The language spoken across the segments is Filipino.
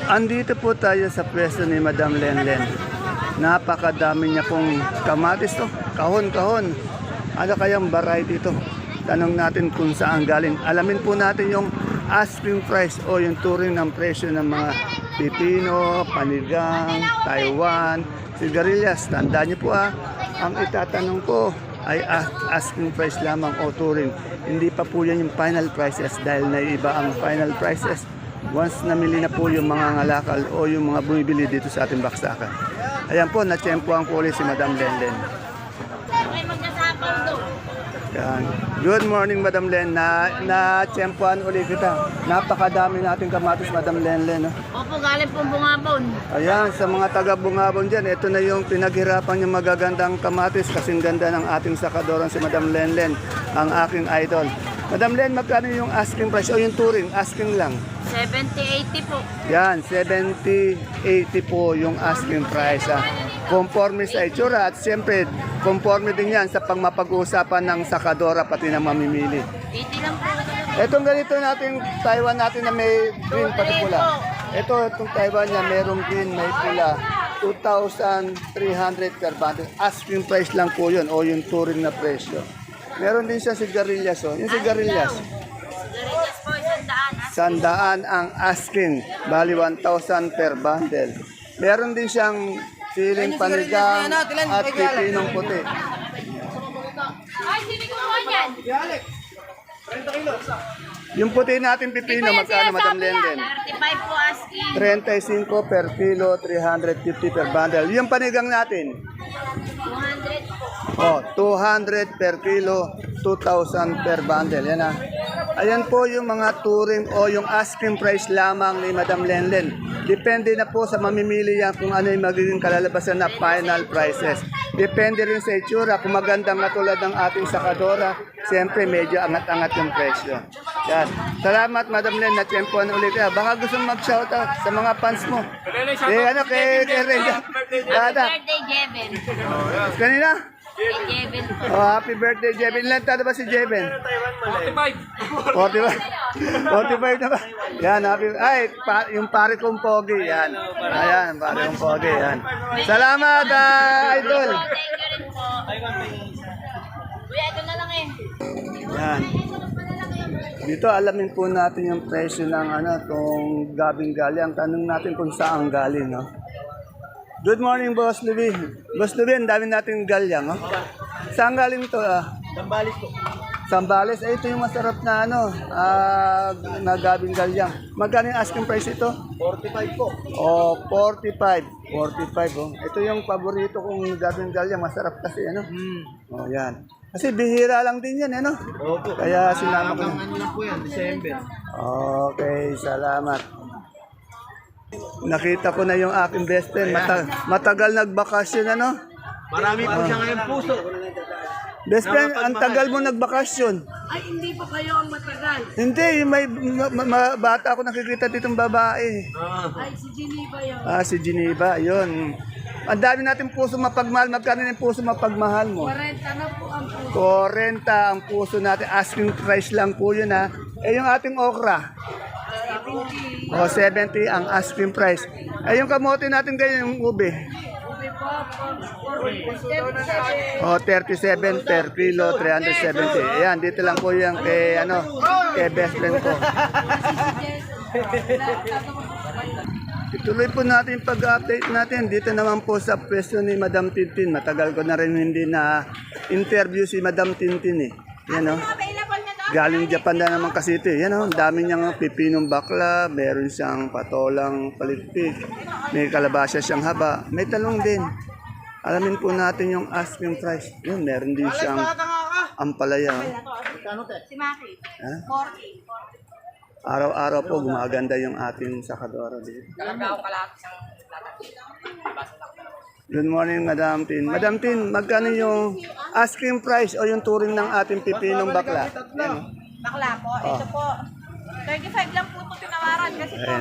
Andito po tayo sa pwesto ni Madam Lenlen. Napakadami niya pong kamatis to. Kahon-kahon. Ano kayang variety ito? Tanong natin kung saan galing. Alamin po natin yung asking price o yung turing ng presyo ng mga pipino, panigang, Taiwan, sigarilyas. Tandaan niyo po ang itatanong ko ay asking price lamang o turing. Hindi pa po yan yung final prices dahil naiiba ang final prices once namili na po yung mga ngalakal o yung mga bumibili dito sa ating baksakan. Ayan po, natsyempohan po ulit si Madam Lenlen. Yan. Good morning, Madam Len. Na-tsyempohan ulit kita. Napakadami nating kamatis, Madam Lenlen. No? Opo, galing pong Bungabon. Ayan, sa mga taga-Bungabon dyan, ito na yung pinaghirapan yung magagandang kamatis. Kasing ganda ng ating sakadoran si Madam Lenlen, ang aking idol. Madam Len, magkano yung asking price o yung touring? Asking lang. 70-80 po. Yan, 70-80 po yung asking price. Conforme sa itsura at siyempre, conforme din yan sa pangmapag-uusapan ng sakadora pati ng mamimili. 80 lang po. Itong ganito natin, Taiwan natin na may green pati pula. Itong Taiwan niya, merong green, may pula. 2,300 per bundle. Asking price lang po yun o yung touring na presyo. Meron din siya sigarilyas. Oh. Yung sigarilyas. Sigarilyas po, 100. 100 ang asking. Bali 1,000 per bundle. Meron din siyang siling panigang at pipinong puti. Ay, sino kumuha niyan? Yung puti natin pipino, magkano, Madam Lenlen? 35 po asking. 35 per kilo, 350 per bundle. Yung panigang natin? 200 po. Oh, 200 per kilo, 2,000 per bundle. Yan ah. Ayan po yung mga touring o yung asking price lamang ni Madam Lenlen. Depende na po sa mamimili yan kung ano yung magiging kalalabasan na final prices. Depende rin sa itsura. Kung magandang katulad ng ating sakadora, siyempre medyo angat-angat yung presyo. Yan. Salamat, Madam Len. Na-tempohan ulit. Baka gusto mag-shoutout sa mga fans mo. Kay Renda. Birthday, Jeben. Kanina? Kay Jeben po. Oh, happy birthday, Jeben. Ilan taon na ba si Jeben? 45. 45 na ba? Yan, happy. Ay, yung pare kong pogi. Yan. Ayan, pare kong pogi. Yan. Salamat, idol. Thank you rin po. Kuya, ito na lang eh. Yan. Dito alamin po natin yung presyo ng tong gabing galing. Tanong natin kung saan galing, no? Good morning, Boss Louie. Boss Louie, ang dami nating galyang, no? Saan galing to, Sambales po. Sambales, ito yung masarap na na gabing galyang. Magkano yung asking price ito? 45 po. Oh, 45. 45, oh. Ito yung paborito kong gabing galyang. Masarap kasi, Oh, yan. Kasi bihira lang din yan, Opo. Kaya sinama ko. Ano lang po yan, December. Okay, salamat. Nakita ko na yung aking best friend. Matagal nagbakasyon, Marami po siya ngayon puso. Best friend, ang tagal mo nagbakasyon. Ay, hindi po kayo ang matagal. Hindi, may bata ako nakikita ditong babae. Ay, si Geneva yun. Si Geneva, yun. Ang dami natin puso mapagmahal. Magkano yung puso mapagmahal mo? 40 na po ang puso. 40 ang puso natin. Asking price lang po yun, yung ating okra. 70. 70 ang asking price. Yung kamote natin ganyan, yung ube. Ube po, 47. 37 per kilo, 370. Ayan, dito lang po yan kay best friend ko. Ituloy po natin yung pag-update natin. Dito naman po sa pwesto ni Madam Tintin. Matagal ko na rin hindi na interview si Madam Tintin eh. Yan Galing Japan na naman kasi ito eh. Yan ang dami niyang pipinong bakla. Meron siyang patolang paligpit. May kalabasa siyang haba. May talong din. Alamin po natin yung asking price. Yun, meron din siyang ampalaya. Si Maki. 40. Araw-araw po gumaganda yung ating sakadora dito. Good morning, Madam Tin. Madam Tin, magkano yung asking price o yung touring ng ating pipinong bakla? Bakla po, ito po. 35 lang po ito tinawaran kasi po,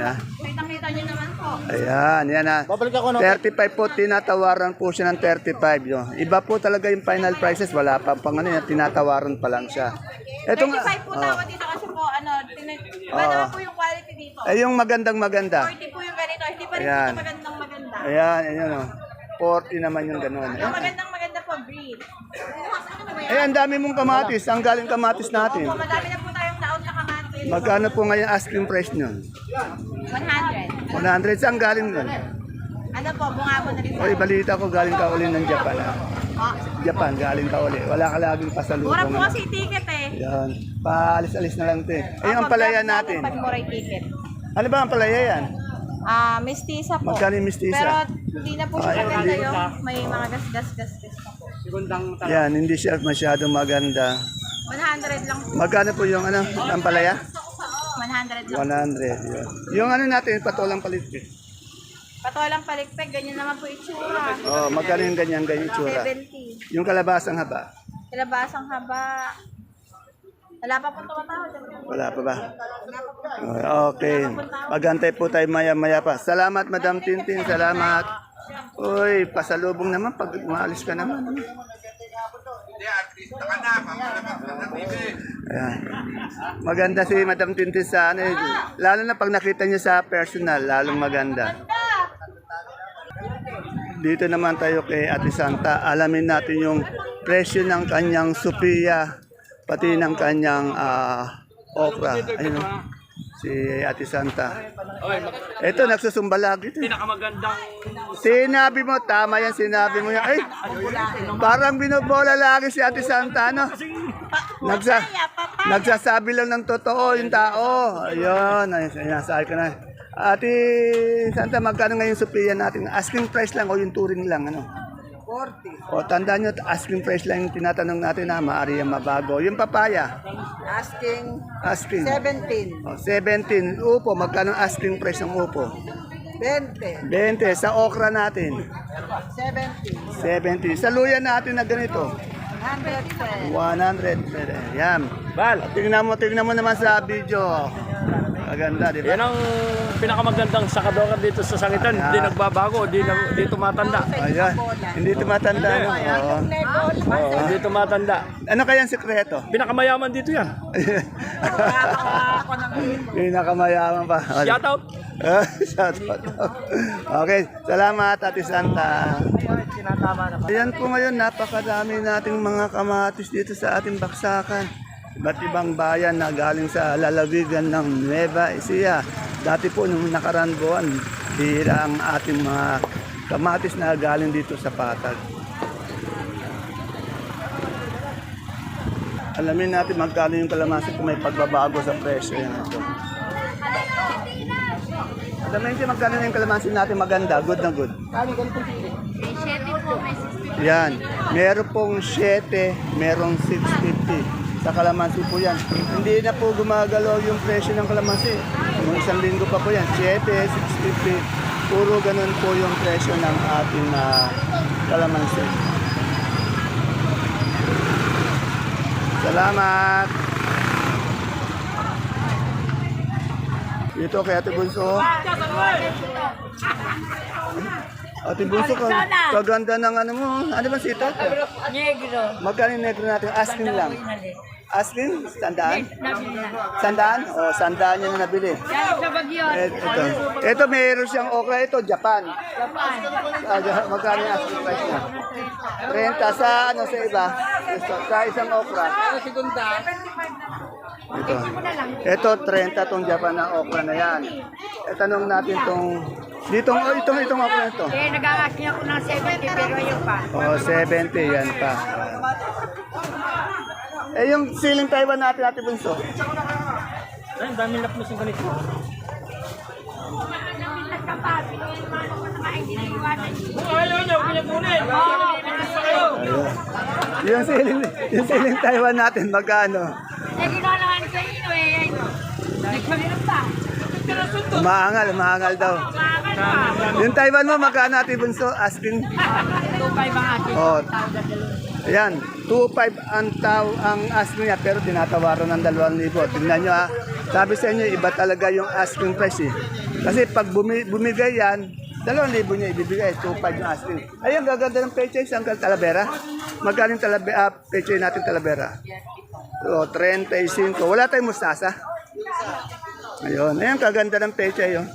kita-kita nyo naman po. Ayan, yan na. Babalik ako 35 po, tinatawaran po siya ng 35. Yo. Iba po talaga yung final prices, wala pa pang tinatawaran pa lang siya. 35 po tawad dito kasi po, iba naman po yung quality dito. Yung magandang maganda. 40 po yung ganito pa rin Ayan. ito magandang maganda. Ayan, ayan o. 40 naman yung gano'n. Ito magandang maganda po, breed. Eh, ang dami mong kamatis. Ang galing kamatis natin. Opo, madami na po tayong daon na kamatis. Magkano po ngayon asking price nyo? 100. 100. Saan galing nun? Ano po, bungabo na rin sa... Oy, balita ko galing ka uli ng Japan. Ah. Oh. Japan, galing ka uli. Wala ka laging Mura pasalubong. po ano. kasi ticket eh. Yan. Paalis-alis na lang ito eh. Ayun ang palaya natin. Pag mura yung ticket. Ano ba ang palaya yan? Mestiza po. Magkano yung mestiza? Pero hindi na po siya Ay, maganda hindi. yung may mga gas-gas na po. Yan, hindi siya masyado maganda. 100 lang po. Magkano po yung ano, ang palaya? 100 lang. 100. Yun. Yung ano natin, patolang palitik. Patolang palikpik, ganyan naman po itsura. Oh, magkano yung ganyan tsura? 70. Yung kalabasang haba? Kalabasang haba. Wala pa po tumatawag. Wala pa ba? Okay. Pagantay po tayo maya-maya pa. Salamat, Madam Tintin. Salamat. Uy, pasalubong naman pag umaalis ka naman. Ayan. Maganda si Madam Tintin sa ano. Lalo na pag nakita niyo sa personal, lalong maganda. Dito naman tayo kay Ate Santa. Alamin natin yung presyo ng kanyang Sophia, pati ng kanyang okra. Ayun, si Ate Santa. Ito, nagsusumba lagi. Pinakamagandang Sinabi mo, tama yan, sinabi mo yan. Ay, parang binobola lagi si Ate Santa, no? Nagsasabi lang ng totoo yung tao. Ayun, ay, sinasabi ko na. Ate Santa, magkano ngayon Sophia natin? Asking price lang o yung touring lang, ano? 40. O, tandaan nyo, asking price lang yung tinatanong natin na maaari yung mabago. Yung papaya, Asking asking. 17. O, 17. Upo, magkano asking price ng upo? 20. 20. Sa okra natin, 70. 70. Sa luya natin na ganito, 110. 100. Yan. Bal, tingnan mo naman sa video. Maganda, di ba? Yan ang pinakamagandang sakadora dito sa Sangitan. Hindi nagbabago, hindi tumatanda. Ayan. Hindi tumatanda. No? Oo. Hindi tumatanda. Ano kaya ang sikreto? Pinakamayaman dito yan. Pinakamayaman pa. Shout out. Shout out. Okay, salamat Ate Santa. Ayan po ngayon, napakadami nating mga kamatis dito sa ating baksakan. Iba't ibang bayan na galing sa lalawigan ng Nueva Ecija. Dati po nung nakaraan buwan, bihira ang ating mga kamatis na galing dito sa Patag. Alamin natin magkano yung kalamansi kung may pagbabago sa presyo. Yan ito. Alamin natin magkano yung kalamansi natin maganda, good na good. Yan, meron pong 7, merong 650. Sa kalamansi po yan. Hindi na po gumagalaw yung presyo ng kalamansi. Nung isang linggo pa po yan, 7, 650. Puro ganun po yung presyo ng ating kalamansi. Salamat! Dito kay Ate Bunso. Ate Bunso, kaganda ng ano mo. Ano ba sito? Negro. Magkano yung negro natin? Asking lang. Asking? Sandaan? Sandaan? O, sandaan niya na nabili. Ito, mayroon siyang okra. Ito, Japan. Magkano yung asking price niya? 30 sa ano sa iba? Sa isang okra. Ito 30 tong Japan na okra na yan. Tanong natin tong itong okra ito. Nag-aasking ako ng 70 pero ayaw pa. Oh, 70 yan pa. Eh yung siling Taiwan natin, Ate Bunso. Ay, dami na plus yung ganito. Ayaw niyo, pinapunin. Ayun. Yung siling Taiwan natin, magkano? Naginalahan sa inyo eh. Nagpalitan pa. Umaangal daw. Yung Taiwan mo, magkano Ate Bunso? Asking? 2.5 ang ating Oh. Ayan, 2.5 ang asking niya pero tinatawaran ng 2,000. Tingnan nyo ha. Sabi sa inyo, iba talaga yung asking price eh. Kasi pag bumigay yan, 2,000 niya ibibigay, 2.5 yung asking. Ayun, gaganda ng pechay sa Talavera. Magkano yung pechay natin Talavera? So, 35. Wala tayong mustasa. Ayun, kaganda ng pechay yun.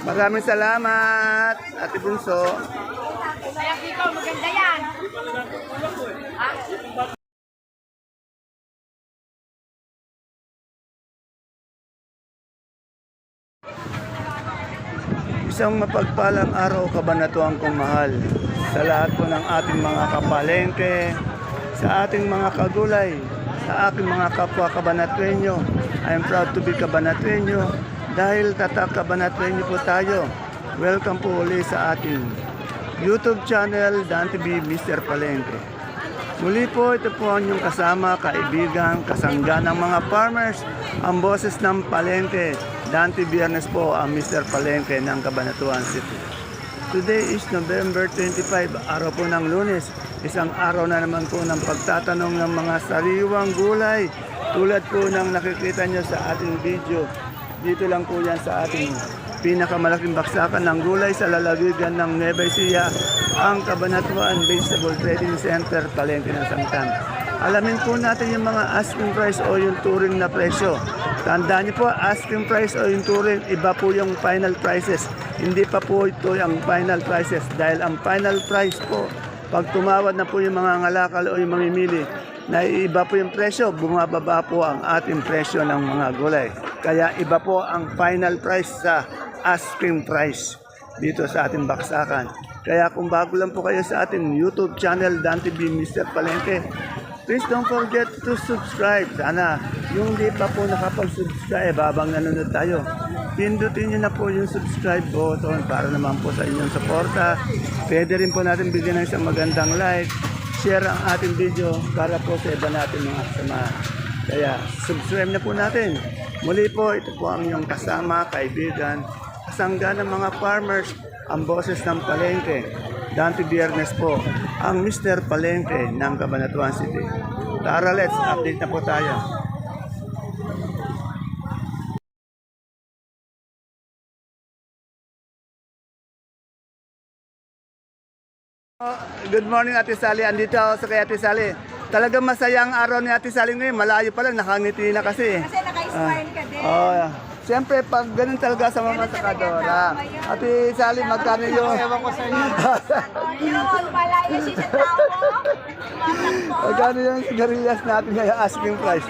Maraming salamat, Ate Bunso. Kaya dito, maganda yan. Isang mapagpalang araw kabanatuan kong mahal sa lahat po ng ating mga kapalengke, sa ating mga kagulay, sa aking mga kapwa kabanatuenyo. I am proud to be kabanatuenyo dahil tatak kabanatuenyo po tayo. Welcome po uli sa ating YouTube channel, Dan TV Mr. Palengke. Muli po, ito po ang inyong kasama, kaibigan, kasangga ng mga farmers, ang boses ng Palengke. Dante Biernes po ang Mr. Palengke ng Cabanatuan City. Today is November 25, araw po ng Lunes. Isang araw na naman po ng pagtatanong ng mga sariwang gulay. Tulad po ng nakikita nyo sa ating video. Dito lang po yan sa ating pinakamalaking baksakan ng gulay sa lalawigan ng Nueva Ecija, ang Cabanatuan Vegetable Trading Center, Palengke ng Sangitan. Alamin po natin yung mga asking price o yung turing na presyo. Tandaan niyo po, asking price o yung turing, iba po yung final prices. Hindi pa po ito yung final prices dahil ang final price po, pag tumawad na po yung mga ngalakal o yung mamimili, naiiba po yung presyo, bumababa po ang ating presyo ng mga gulay. Kaya iba po ang final price sa asking price dito sa ating baksakan. Kaya kung bago lang po kayo sa ating YouTube channel, Dan TV Mr. Palengke, please don't forget to subscribe. Sana yung di pa po nakapag-subscribe habang nanonood tayo, pindutin nyo na po yung subscribe button para naman po sa inyong suporta. Pwede rin po natin bigyan ng isang magandang like, share ang ating video para po sa iba natin mga kasama. Kaya subscribe na po natin. Muli po, ito po ang inyong kasama, kaibigan, kasangga ng mga farmers, ang boses ng Palengke. Dante Biernes po, ang Mr. Palengke ng Cabanatuan City. Tara, let's update na po tayo. Good morning, Ate Sally. Andito ako sa kay Ate Sally. Talagang masaya ang araw ni Ate Sally ngayon. Malayo pa lang, nakangiti na kasi. Kasi naka-smile ka din. Siyempre, pag ganun talaga sa mga sakadora. Ate Sally, magkano yung... Yun, malayo siya sa tao mo. Magkano yung sigarilyas natin ngayon, asking price?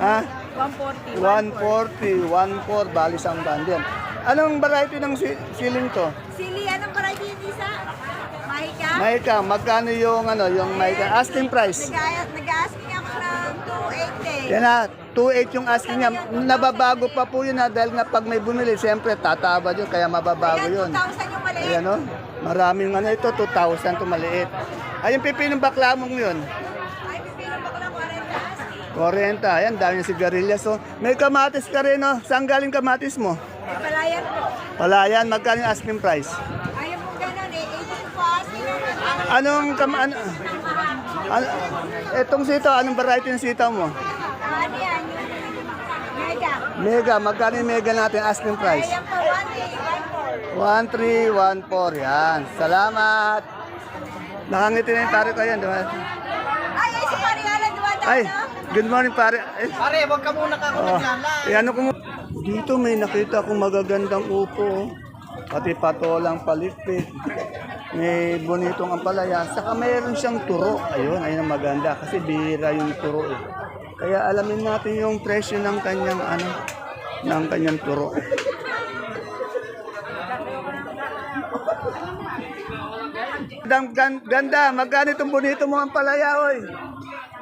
Ha? 140. 140, 1.4, bali isang bundle. Anong variety ng siling to? Sili, anong variety yung isa? Mahika? Mahika, magkano yung yung mahika? Asking price? Nag-asking ako ng 280. Yan na, 2.8 yung asking niya. Nababago pa po yun dahil nga pag may bumili, siyempre tataba yun, kaya mababago yun. 2,000 yung maliit. Ayan o, maraming ito, 2,000 to maliit. Ay, yung pipinong baklamong yun. Ay, pipino ba ko ng 40 asking? 40, ayan, dami yung sigarilyas. So, may kamatis ka rin, no? Saan galing kamatis mo? Ay, palayan po. Wala yan, magkano yung asking price? Ayaw po ganun eh. 18 po asking. Anong etong sitaw, anong variety ng sitaw mo? Ano yan? Yung mega. Mega, magkano yung mega natin asking price? Ayan po, 1 1314, yan. Salamat. Nakangiti na yung pare ko yan, di ba? Ay, si Mariana dumadaan, Ay, no? good morning pare. Pare, wag ka muna ka Ano ko dito may nakita akong magagandang upo. Pati patolang palikpik. May bonitong ampalaya. Saka mayroon siyang turo. Ayun, ayun ang maganda. Kasi bihira yung turo eh. Kaya alamin natin yung presyo ng kanyang ng kanyang turo. Ganda, magkano itong bonito mo ampalaya, oy?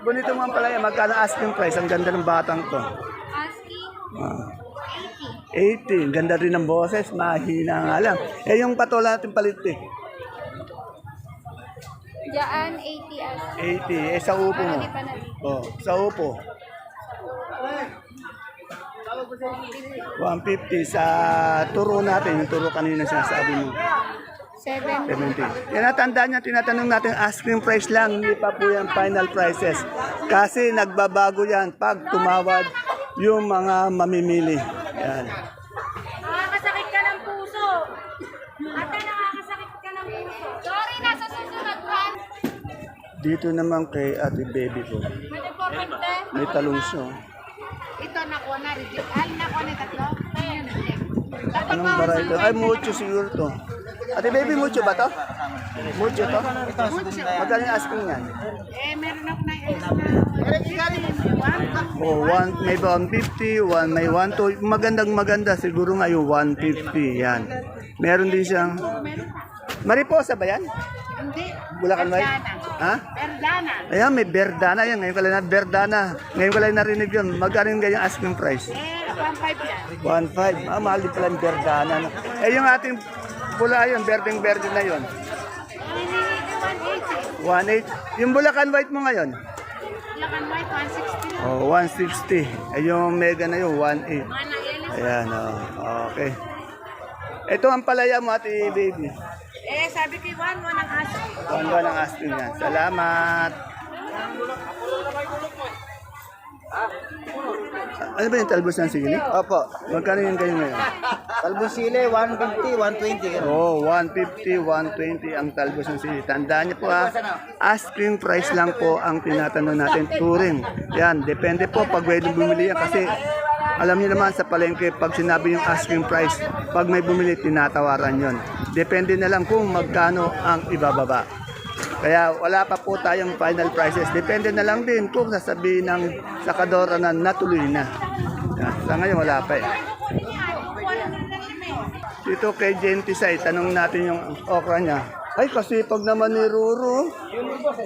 Bonito mo ampalaya, magkano asking price? Ang ganda ng batang to. Asking? 80. Ganda rin ng boses, mahina nga lang. Eh, yung patola natin palitik. Diyan, 80 asking. 80. Eh, sa upo mo. Oh, sa upo. 150 sa turo natin, yung turo kanina sinasabi mo. 70. Yan natandaan niya, tinatanong natin asking price lang, hindi pa po yan final prices. Kasi nagbabago yan pag tumawad yung mga mamimili. Yan. Nakakasakit ka ng puso. Ate, nakakasakit ka ng puso. Sorry, nasa susunod run. Dito naman kay ate baby ko, may talong siya. Ito nakuha na reject. Nakuha na tatlo. Ayun, reject. Anong variety? Ay, mucho siguro to. Ate baby, mucho ba to? Mucho to? Magkano yung asking yan? Meron ako na Oh, may 150, may 1 maganda siguro nga yung 150 yan. Meron din siyang Mariposa ba yan? Hindi. Bulacan White? Ha? Verdana. Ayan, may Verdana yan. Ngayon ko lang na Verdana. Ngayon ko lang narinig yun. Magkano yung ganyang asking price? 1.5 yan. 1.5. Mahal din pala yung Verdana. No? yung ating pula yun, berdeng-berde na yun. 1.8. Yung Bulacan White mo ngayon? Bulacan White, 160. Oh, 160. Yung mega na yun, 1.8. Ayan, okay. Ito ang palaya mo, ate baby. Sabi ko 1 mo ng aso. 1 ba ng asking yan? Salamat. Ano ba yung talbos ng sigili? Opo. Magkano yung ganyan ngayon? Talbos sile, 150, 120. Oh, 150, 120 ang talbos ng sili. Tandaan niyo po asking price lang po ang tinatanong natin. Turing. Yan, depende po pag may bumili yan kasi alam niyo naman sa palengke pag sinabi yung asking price, pag may bumili tinatawaran yon. Depende na lang kung magkano ang ibababa. Kaya wala pa po tayong final prices. Depende na lang din kung sasabihin ng sakadora na natuloy na. Yan. Sa ngayon wala pa eh. Dito kay Gentisay, tanong natin yung okra niya. Ay, kasipag naman ni Ruru.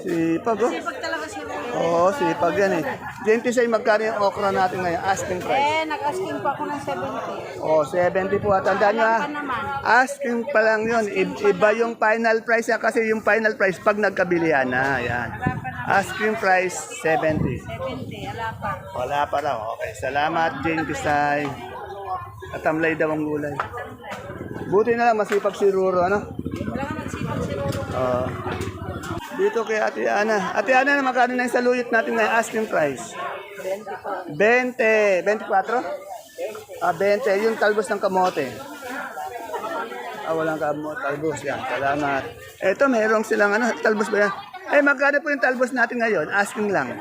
Sipag, oh. Sipag talaga si Roro. Oo, sipag yan eh. Gentisay, magkano yung okra natin ngayon? Asking price. Nag-asking pa ako ng 70. Oh, 70 po. Tandaan nyo ha. Asking pa lang yun. Iba yung final price kasi yung final price pag nagkabilihan na. Yan. Asking price, 70. 70, wala pa. Wala pa raw. Okay, salamat Gentisay. Katamlay daw ang gulay. Buti na lang masipag si Ruro, ano? Wala ka magsipag si Roro. Oo. Dito kay Ate Ana. Ate Ana, magkano na yung saluyot natin ngayon? Asking price? 20. 24? 20. Yung talbos ng kamote. Walang kamote. Talbos yan. Salamat. Ito, merong silang talbos ba yan? Magkano po yung talbos natin ngayon? Asking lang.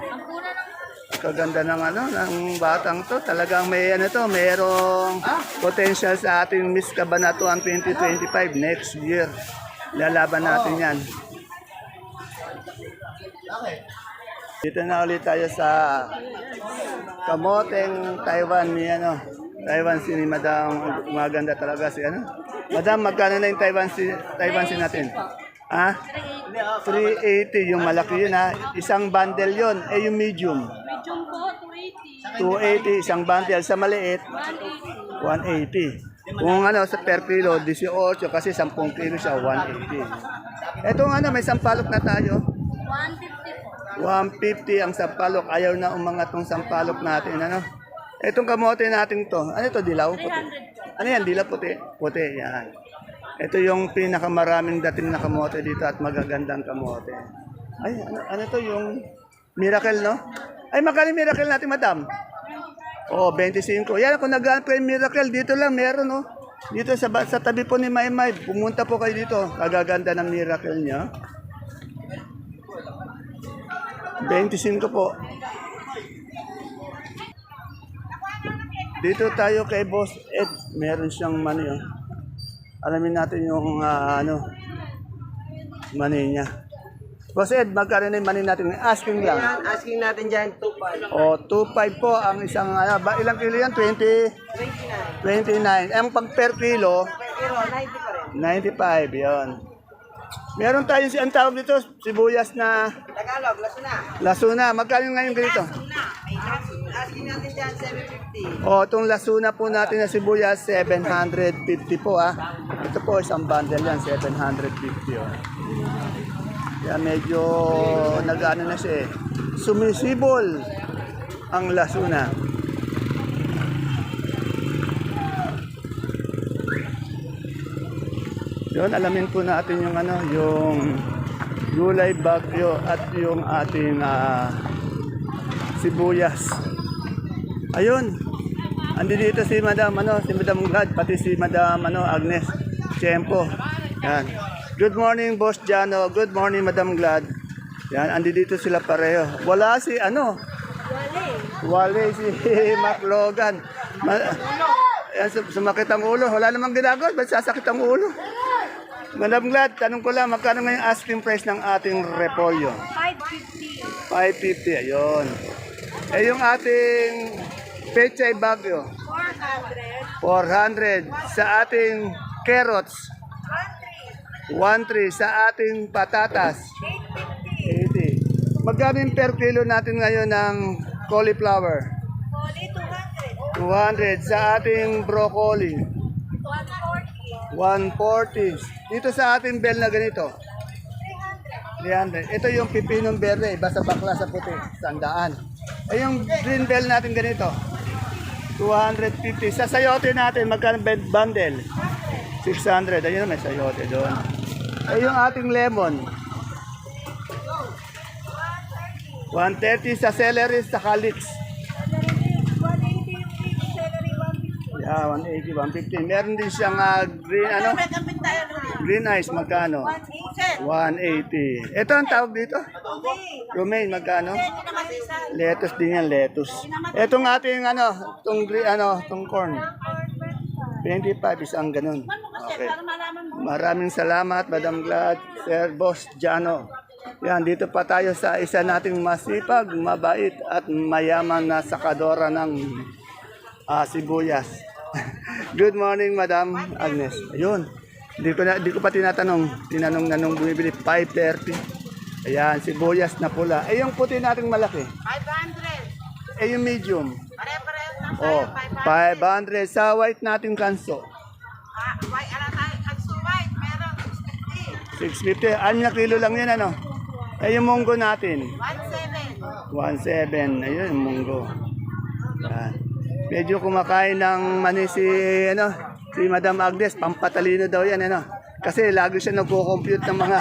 Kaganda ng ng batang to. Talagang may merong potential sa ating Miss Cabanatuan 2025 next year. Lalaban natin yan. Dito na ulit tayo sa kamoteng Taiwan ni Taiwan si Madam, maganda talaga si Madam, magkano na yung Taiwan si natin? 380 yung malaki yun Isang bundle yun. Yung medium. Medium po, 280. 280 isang bundle. Sa maliit 180. Kung sa per kilo 18 kasi 10 kilo siya 180. Etong may sampalok na tayo. 150 po. 150 ang sampalok. Ayaw na umangat tong sampalok natin. Etong kamote natin to. Ano to, dilaw? Puti. 300. Ano yan? Dilaw puti? Puti, yan. Ito yung pinakamaraming dating na kamote dito at magagandang kamote. Ay, ano to yung miracle, no? Ay, magkano yung miracle natin, madam? 25. Yan, kung naghahanap kayo yung miracle, dito lang meron, no? Dito sa tabi po ni Maymay, pumunta po kayo dito. Kagaganda ng miracle niya. 25 po. Dito tayo kay Boss Ed. Meron siyang money, Alamin natin yung money niya. Boss Ed, magkano na yung money natin? Asking lang. Yan, asking natin dyan, 2.5. 2.5 po ang isang, ilang kilo yan? 29. 29. Ang pag per kilo, Pero 90 pa rin. 95, yon. Meron tayo ang tawag dito, sibuyas na Tagalog, Lasuna. lasuna. Magkano ngayon ganito? Asking natin dyan, 750. Itong lasuna po natin na sibuyas, 750 po Ito po isang bundle yan, 750 Yan medyo nag-ano na siya sumisibol ang lasuna. Yun, alamin po natin yung yung gulay bagyo at yung ating sibuyas. Ayun. Andi dito si Madam si Madam Glad, pati si Madam Agnes Tiempo. Yan. Good morning, Boss Jano. Good morning, Madam Glad. Yan, andi dito sila pareho. Wala si Wale si Mac Logan. Ayan, sumakit ang ulo. Wala namang ginagawa. Ba't sasakit ang ulo? Madam Glad, tanong ko lang, magkano ngayon asking price ng ating repolyo? 550. 550, ayun. Eh, yung ating pechay bagyo? 400. 400. Sa ating carrots? 130. Sa ating patatas? 80. Magkano yung per kilo natin ngayon ng cauliflower? Poli 200. 200. Sa ating broccoli? 140. 140. Dito sa ating bell na ganito? 300. Ito yung pipinong berde, iba sa bakla sa puti, 100. Eh yung green bell natin ganito? 250. Sa sayote natin, magkano bed bundle? 600. Ayun, may sayote doon. Eh yung ating lemon? 130 sa celery, sa calyx. 180 yung big celery, 150. Yeah, 180, 150. Meron din siyang green, ano? Green ice, magkano? 180. 180. Ito ang tawag dito? Romaine, magkano? Lettuce din yan, lettuce. Itong ating itong corn. 25 isang ganun. Okay. Maraming salamat, Madam Glad, Sir Boss Jano. Yan, dito pa tayo sa isa nating masipag, mabait at mayaman na sakadora ng sibuyas. Good morning, Madam Agnes. Ayun. Di ko pa tinanong na nung bumibili 530. Ayan, sibuyas na pula. Eh yung puti nating malaki. 500. Eh yung medium. Pare-pareho lang Oh, tayo, 500. 500 sa white nating kanso. White, kanso white, meron 650. 650. Anya kilo lang yan ano. Eh yung munggo natin. 17. 17. Ayun, yung munggo. Yan. Medyo kumakain ng mani si Madam Agnes, pampatalino daw yan, Kasi lagi siya nagko-compute ng mga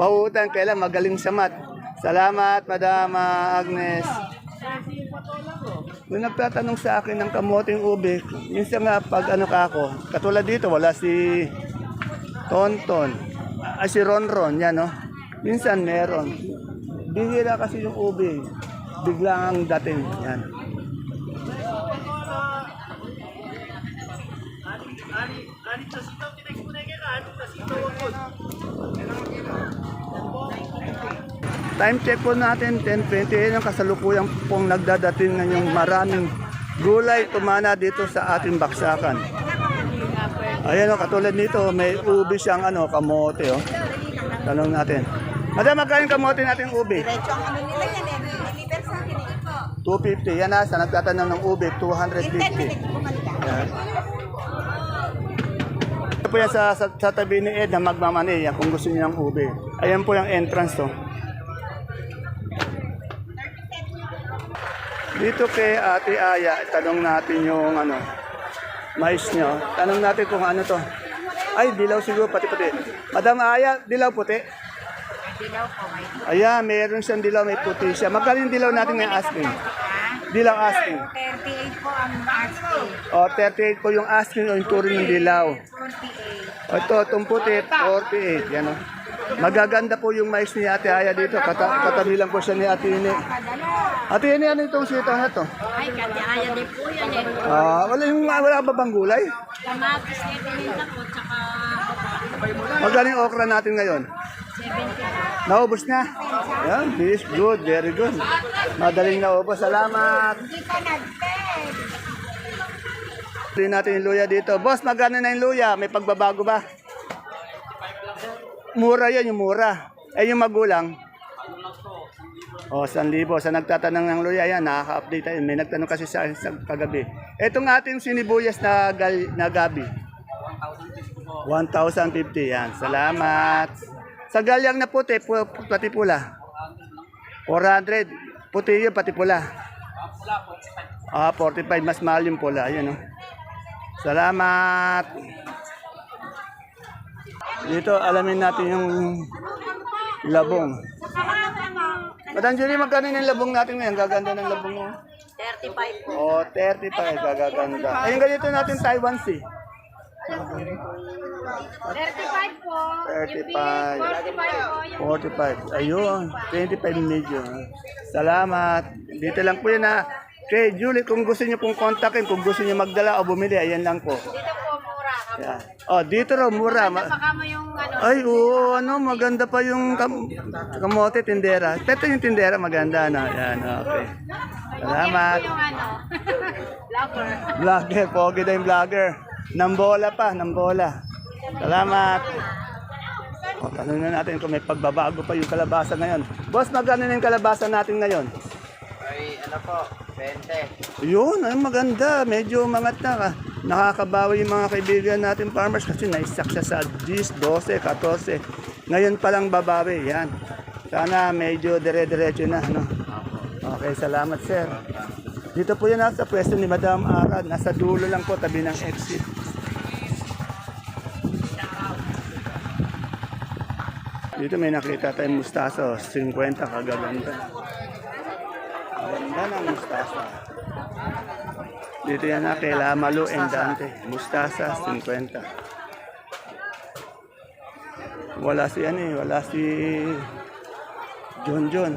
pautang, kailan magaling sa math. Salamat, Madam Agnes. Kung nagtatanong sa akin ng kamoting ube, minsan nga pag katulad dito, wala si Tonton, si Ronron, yan, Minsan meron. Bihira kasi yung ube, bigla ang dating, yan. Time check po natin, 10:20. Yung kasalukuyang pong nagdadating ngayong maraming gulay tumana dito sa ating baksakan. Ayan katulad nito, may ubi siyang kamote. Tanong natin. Madam, magkano yung kamote natin ubi? Diretso ang nila yan deliver sa akin 250. Yan sa nagtatanong ng ubi, 250. Yan. Ito po yan sa tabi ni Ed na magmamani yan, kung gusto niyo ng ube. Ayan po yung entrance Dito kay Ate Aya, tanong natin yung mais nyo. Tanong natin kung ano to. Ay, dilaw siguro, pati-pati. Madam Aya, dilaw puti? Dilaw po, may Ayan, meron siyang dilaw, may puti siya. Magkano yung dilaw natin ngayon asking? Dilaw asking. 38 po ang asking. O, 38 po yung asking o yung turing yung dilaw. 48. O, itong puti, 48. Yan Magaganda po yung mais ni Ate Aya dito. Katabi lang po siya ni Ate Ine. Ate Ine, ano itong sitaw na to? Ay, katiaya din po yan Wala ka ba bang gulay? Kamatis nito nila po, tsaka Magkano yung okra natin ngayon? 70. Naubos na? Yan, this good, very good. Madaling naubos. Salamat. Hindi pa nag-peg. Tingnan natin yung luya dito. Boss, magkano na yung luya? May pagbabago ba? Mura yan, yung mura. Eh, yung magulang? O, 1,000. Sa nagtatanong ng luya, yan, nakaka-update tayo. May nagtanong kasi sa kagabi. Etong ating sinibuyas na gabi. 1,050 yan. Salamat. Sa galyang na puti, pati pula. 400. Puti yun, pati pula. 45. Mas mahal yung pula. Ayan, Salamat. Dito, alamin natin yung labong. Madam Julie, magkano yung labong natin ngayon? Gaganda ng labong mo. 35 po. O, 35. Gaganda. Ayun, ganito natin Taiwan Sea. 35 po. 35. 45. Ayun. 25 medyo. Salamat. Dito lang po yan Kay Julie, kung gusto niyo pong kontakin, kung gusto niyo magdala o bumili, ayan lang po. Dito po, mura. Yan. Oh, dito raw, mura. Baka mo yung ano. Ay, oo, ano, maganda pa yung kamote, tindera. Ito yung tindera, maganda na. Yan, okay. Salamat. Yung ano. Vlogger. Vlogger, pogi na yung vlogger. Nambola pa, nambola. Salamat. O, tanong na natin kung may pagbabago pa yung kalabasa ngayon. Boss, magkano na yung kalabasa natin ngayon? Ay, ano po, 20. Yun, ay maganda. Medyo umangat na ka. Nakakabawi yung mga kaibigan natin farmers kasi naisak siya sa 10, 12, 14. Ngayon palang babawi. Yan. Sana medyo dire-diretso na. No? Okay, salamat sir. Dito po yan sa pwesto ni Madam Arad. Nasa dulo lang po, tabi ng exit. Dito may nakita tayong mustaso. 50 kagaganda. Ganda ng mustasa. Dito yan na kay Lamalo and Dante. Mustasa, 50. Wala si wala si John John.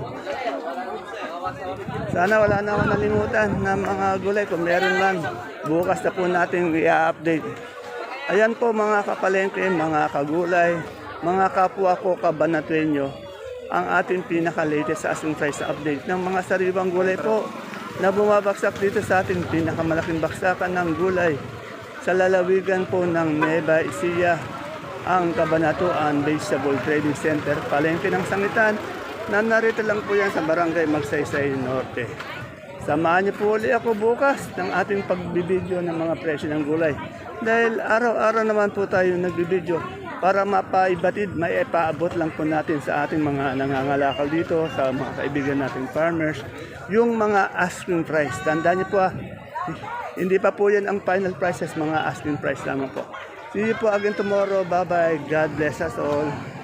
Sana wala na akong nalimutan na mga gulay. Kung meron man, bukas na po natin i-update. Ayan po mga kapalengke, mga kagulay, mga kapwa ko kabanatuenyo, ang ating pinaka-latest asking price update ng mga sariwang gulay po na bumabagsak dito sa ating pinakamalaking baksakan ng gulay sa lalawigan po ng Nueva Ecija, ang Kabanatuan Vegetable Trading Center, palengke ng Sangitan, na narito lang po yan sa Barangay Magsaysay Norte. Samahan niyo po ulit ako bukas ng ating pagbibideo ng mga presyo ng gulay. Dahil araw-araw naman po tayo nagbibideo para mapaibatid, maipaabot lang po natin sa ating mga nangangalakal dito, sa mga kaibigan nating farmers, yung mga asking price. Tandaan niyo po hindi pa po yan ang final prices, mga asking price lamang po. See you po again tomorrow. Bye-bye. God bless us all.